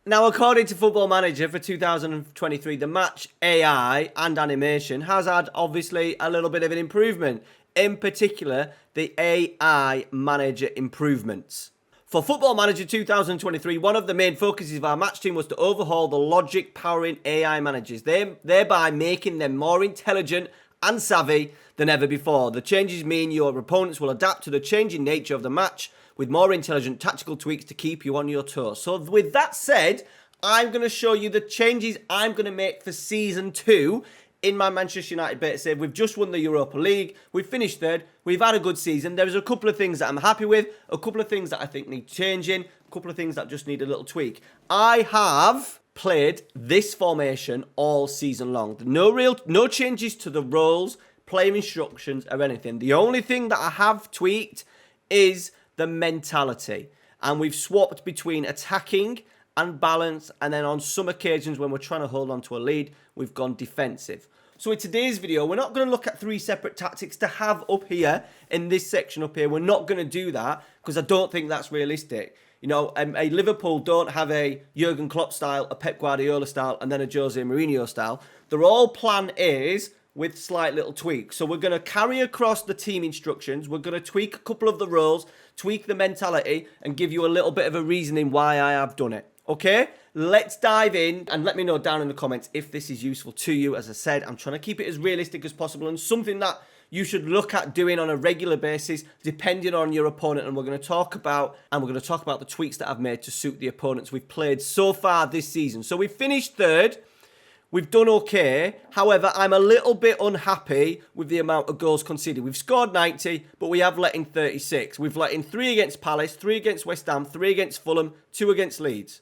Now, according to Football Manager for 2023, the match AI and animation has had, obviously, a little bit of an improvement. In particular, the AI Manager improvements. For Football Manager 2023, one of the main focuses of our match team was to overhaul the logic powering AI managers, thereby making them more intelligent and savvy than ever before. The changes mean your opponents will adapt to the changing nature of the match with more intelligent tactical tweaks to keep you on your toes. So with that said, I'm going to show you the changes I'm going to make for Season 2 in my Manchester United beta save. We've just won the Europa League. We've finished third. We've had a good season. There's a couple of things that I'm happy with, a couple of things that I think need changing, a couple of things that just need a little tweak. I have played this formation all season long. No changes to the roles, player instructions or anything. The only thing that I have tweaked is the mentality, and we've swapped between attacking and balance, and then on some occasions when we're trying to hold on to a lead, we've gone defensive. So in today's video, we're not going to look at 3 separate tactics to have up here in this section up here. We're not going to do that because I don't think that's realistic. You know, a Liverpool don't have a Jurgen Klopp style, a Pep Guardiola style, and then a Jose Mourinho style. They're all plan A's with slight little tweaks. So we're going to carry across the team instructions. We're going to tweak a couple of the roles, tweak the mentality, and give you a little bit of a reasoning why I have done it. Okay, let's dive in and let me know down in the comments if this is useful to you. As I said, I'm trying to keep it as realistic as possible and something that you should look at doing on a regular basis depending on your opponent. And we're going to talk about the tweaks that I've made to suit the opponents we've played so far this season. So we've finished third. We've done okay. However, I'm a little bit unhappy with the amount of goals conceded. We've scored 90, but we have let in 36. We've let in 3 against Palace, 3 against West Ham, 3 against Fulham, 2 against Leeds.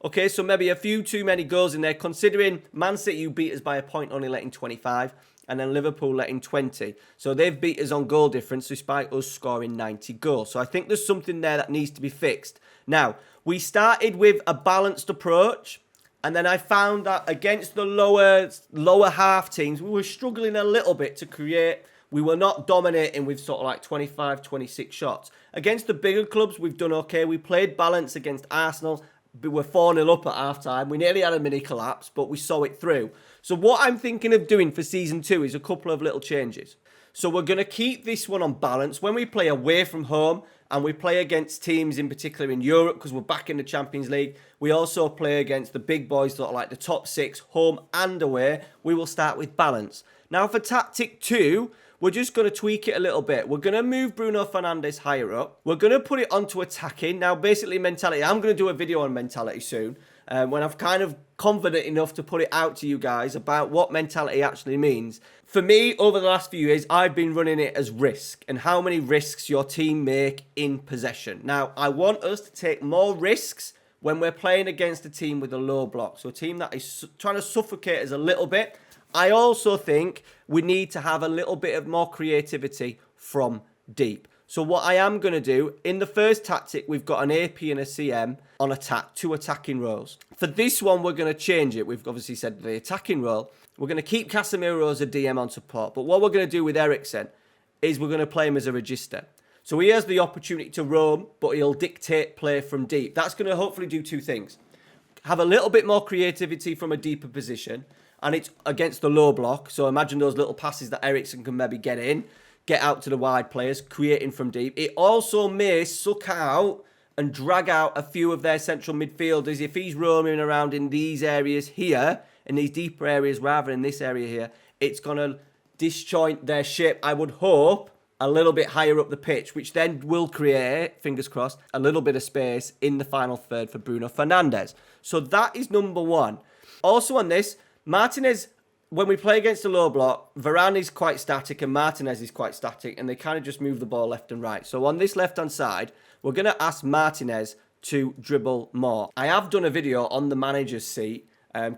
Okay, so maybe a few too many goals in there, considering Man City, you beat us by a point, only letting 25, and then Liverpool letting 20. So they've beat us on goal difference despite us scoring 90 goals. So I think there's something there that needs to be fixed. Now, we started with a balanced approach. And then I found that against the lower half teams, we were struggling a little bit to create. We were not dominating with sort of like 25, 26 shots. Against the bigger clubs, we've done okay. We played balance against Arsenal. We were 4-0 up at half-time. We nearly had a mini collapse, but we saw it through. So what I'm thinking of doing for Season 2 is a couple of little changes. So we're going to keep this one on balance. When we play away from home, and we play against teams in particular in Europe because we're back in the Champions League. We also play against the big boys that are like the top 6, home and away. We will start with balance. Now for tactic 2, we're just going to tweak it a little bit. We're going to move Bruno Fernandes higher up. We're going to put it onto attacking. Now basically mentality, I'm going to do a video on mentality soon. When I'm kind of confident enough to put it out to you guys about what mentality actually means. For me, over the last few years, I've been running it as risk and how many risks your team make in possession. Now, I want us to take more risks when we're playing against a team with a low block. So a team that is trying to suffocate us a little bit. I also think we need to have a little bit of more creativity from deep. So what I am going to do, in the first tactic, we've got an AP and a CM on attack, 2 attacking roles. For this one, we're going to change it. We've obviously said the attacking role. We're going to keep Casemiro as a DM on support. But what we're going to do with Eriksen is we're going to play him as a register. So he has the opportunity to roam, but he'll dictate play from deep. That's going to hopefully do 2 things. Have a little bit more creativity from a deeper position. And it's against the low block. So imagine those little passes that Eriksen can maybe get in. Get out to the wide players, creating from deep. It also may suck out and drag out a few of their central midfielders. If he's roaming around in these areas here, in these deeper areas rather than this area here, it's going to disjoint their shape, I would hope, a little bit higher up the pitch, which then will create, fingers crossed, a little bit of space in the final third for Bruno Fernandes. So that is number 1. Also on this, Martinez, when we play against a low block, Varane is quite static and Martinez is quite static, and they kind of just move the ball left and right. So on this left-hand side, we're going to ask Martinez to dribble more. I have done a video on the manager's seat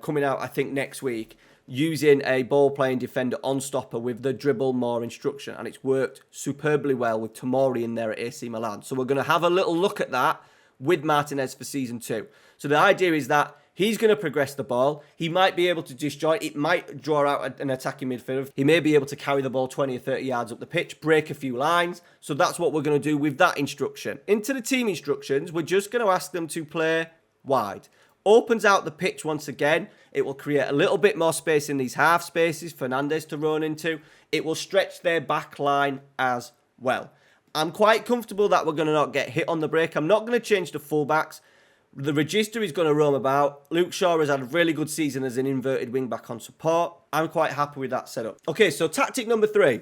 coming out, I think, next week, using a ball-playing defender on stopper with the dribble more instruction, and it's worked superbly well with Tomori in there at AC Milan. So we're going to have a little look at that with Martinez for Season 2. So the idea is that he's going to progress the ball. He might be able to disjoint. It might draw out an attacking midfielder. He may be able to carry the ball 20 or 30 yards up the pitch, break a few lines. So that's what we're going to do with that instruction. Into the team instructions, we're just going to ask them to play wide. Opens out the pitch once again. It will create a little bit more space in these half spaces, Fernandes to run into. It will stretch their back line as well. I'm quite comfortable that we're going to not get hit on the break. I'm not going to change the fullbacks. The register is going to roam about. Luke Shaw has had a really good season as an inverted wing back on support. I'm quite happy with that setup. Okay, so tactic number 3.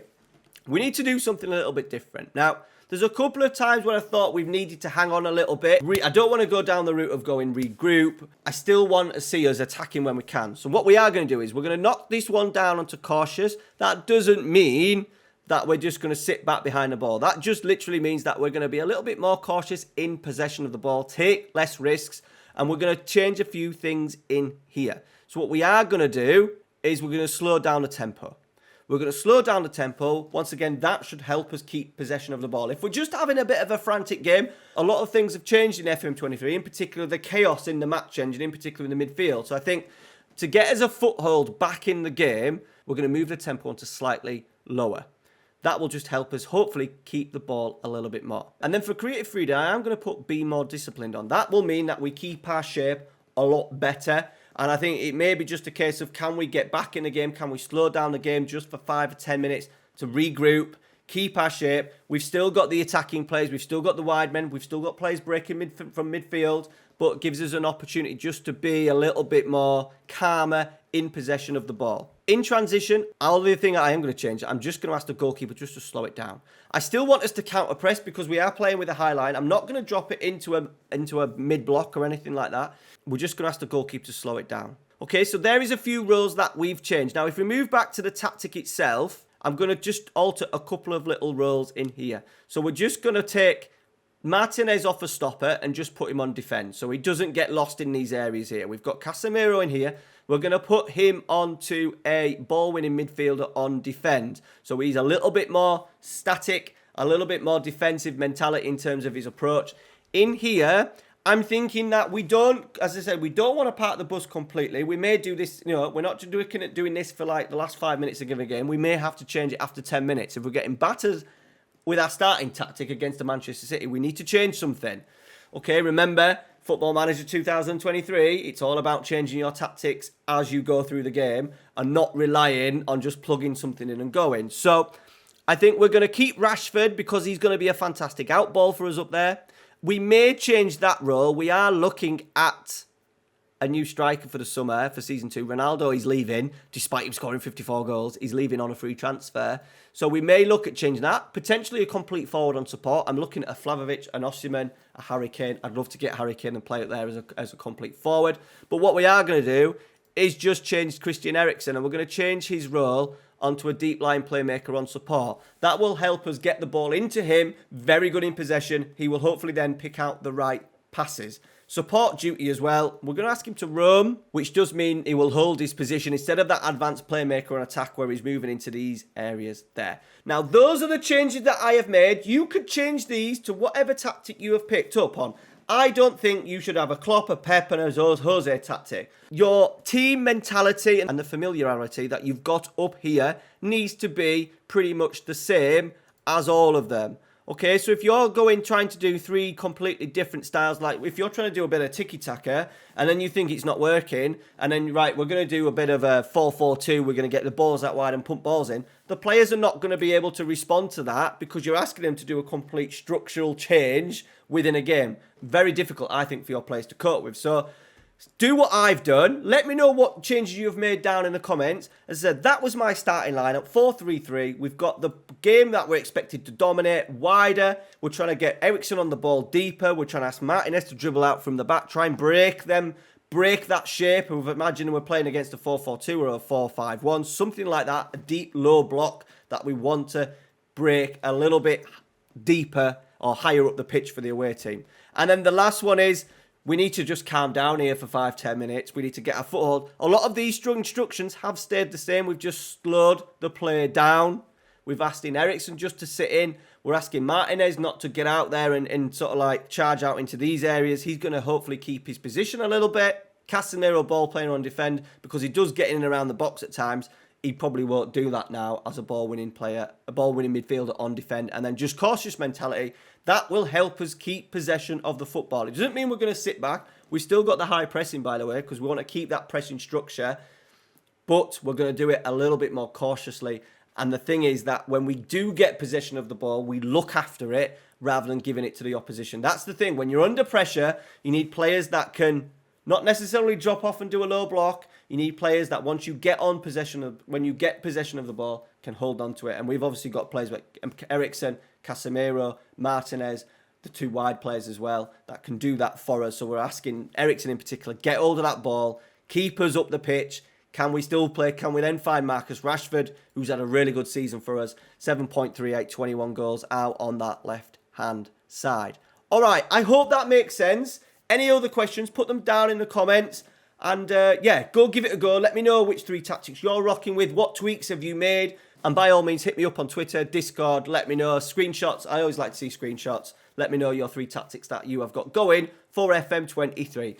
We need to do something a little bit different. Now, there's a couple of times where I thought we've needed to hang on a little bit. I don't want to go down the route of going regroup. I still want to see us attacking when we can. So what we are going to do is we're going to knock this one down onto cautious. That doesn't mean that we're just going to sit back behind the ball. That just literally means that we're going to be a little bit more cautious in possession of the ball, take less risks, and we're going to change a few things in here. So what we are going to do is we're going to slow down the tempo. We're going to slow down the tempo. Once again, that should help us keep possession of the ball. If we're just having a bit of a frantic game, a lot of things have changed in FM23, in particular the chaos in the match engine, in particular in the midfield. So I think to get us a foothold back in the game, we're going to move the tempo onto slightly lower. That will just help us hopefully keep the ball a little bit more. And then for creative freedom, I am going to put be more disciplined on. That will mean that we keep our shape a lot better. And I think it may be just a case of, can we get back in the game? Can we slow down the game just for 5 or 10 minutes to regroup, keep our shape? We've still got the attacking plays. We've still got the wide men. We've still got players breaking from midfield, but it gives us an opportunity just to be a little bit more calmer in possession of the ball. In transition, the only thing I am going to change, I'm just going to ask the goalkeeper just to slow it down. I still want us to counter press because we are playing with a high line. I'm not going to drop it into a mid block or anything like that. We're just going to ask the goalkeeper to slow it down. Okay, so there is a few rules that we've changed. Now, if we move back to the tactic itself, I'm going to just alter a couple of little rules in here. So we're just going to take Martinez off a stopper and just put him on defence so he doesn't get lost in these areas here. We've got Casemiro in here. We're going to put him onto a ball-winning midfielder on defend. So he's a little bit more static, a little bit more defensive mentality in terms of his approach. In here, I'm thinking that we don't, as I said, we don't want to park the bus completely. We may do this, we're not looking at doing this for like the last 5 minutes of a game. We may have to change it after 10 minutes. If we're getting battered with our starting tactic against the Manchester City, we need to change something. Okay, remember, Football Manager 2023, it's all about changing your tactics as you go through the game and not relying on just plugging something in and going. So I think we're going to keep Rashford because he's going to be a fantastic outball for us up there. We may change that role. We are looking at a new striker for the summer, for Season 2. Ronaldo is leaving, despite him scoring 54 goals. He's leaving on a free transfer. So we may look at changing that. Potentially a complete forward on support. I'm looking at a Vlahovic, an Osimhen, a Harry Kane. I'd love to get Harry Kane and play it there as a complete forward. But what we are going to do is just change Christian Eriksen, and we're going to change his role onto a deep line playmaker on support. That will help us get the ball into him. Very good in possession. He will hopefully then pick out the right passes. Support duty as well. We're going to ask him to roam, which does mean he will hold his position instead of that advanced playmaker on attack where he's moving into these areas there. Now, those are the changes that I have made. You could change these to whatever tactic you have picked up on. I don't think you should have a Klopp, a Pep, and a Jose tactic. Your team mentality and the familiarity that you've got up here needs to be pretty much the same as all of them. Okay, so if you're trying to do 3 completely different styles, like if you're trying to do a bit of tiki-taka and then you think it's not working, and then, right, we're going to do a bit of a 4-4-2, we're going to get the balls out wide and pump balls in, the players are not going to be able to respond to that because you're asking them to do a complete structural change within a game. Very difficult, I think, for your players to cope with. So do what I've done. Let me know what changes you've made down in the comments. As I said, that was my starting lineup, 4-3-3. We've got the game that we're expected to dominate, wider. We're trying to get Eriksen on the ball deeper. We're trying to ask Martinez to dribble out from the back, try and break that shape. We've imagined we're playing against a 4-4-2 or a 4-5-1, something like that, a deep, low block that we want to break a little bit deeper or higher up the pitch for the away team. And then the last one is, we need to just calm down here for 5-10 minutes. We need to get our foothold. A lot of these instructions have stayed the same. We've just slowed the play down. We've asked Eriksen just to sit in. We're asking Martinez not to get out there and sort of like charge out into these areas. He's going to hopefully keep his position a little bit. Casemiro ball playing on defend because he does get in and around the box at times. He probably won't do that now as a ball-winning player, a ball-winning midfielder on defend. And then just cautious mentality. That will help us keep possession of the football. It doesn't mean we're going to sit back. We've still got the high pressing, by the way, because we want to keep that pressing structure. But we're going to do it a little bit more cautiously. And the thing is that when we do get possession of the ball, we look after it rather than giving it to the opposition. That's the thing. When you're under pressure, you need players that can not necessarily drop off and do a low block. You need players that once you get on possession of, when you get possession of the ball, can hold on to it. And we've obviously got players like Eriksen, Casemiro, Martinez, the two wide players as well, that can do that for us. So we're asking Eriksen in particular, get hold of that ball, keep us up the pitch. Can we still play? Can we then find Marcus Rashford, who's had a really good season for us? 7.38, 21 goals out on that left-hand side. All right, I hope that makes sense. Any other questions, put them down in the comments. And yeah, go give it a go. Let me know which 3 tactics you're rocking with. What tweaks have you made? And by all means, hit me up on Twitter, Discord. Let me know. Screenshots. I always like to see screenshots. Let me know your 3 tactics that you have got going for FM23.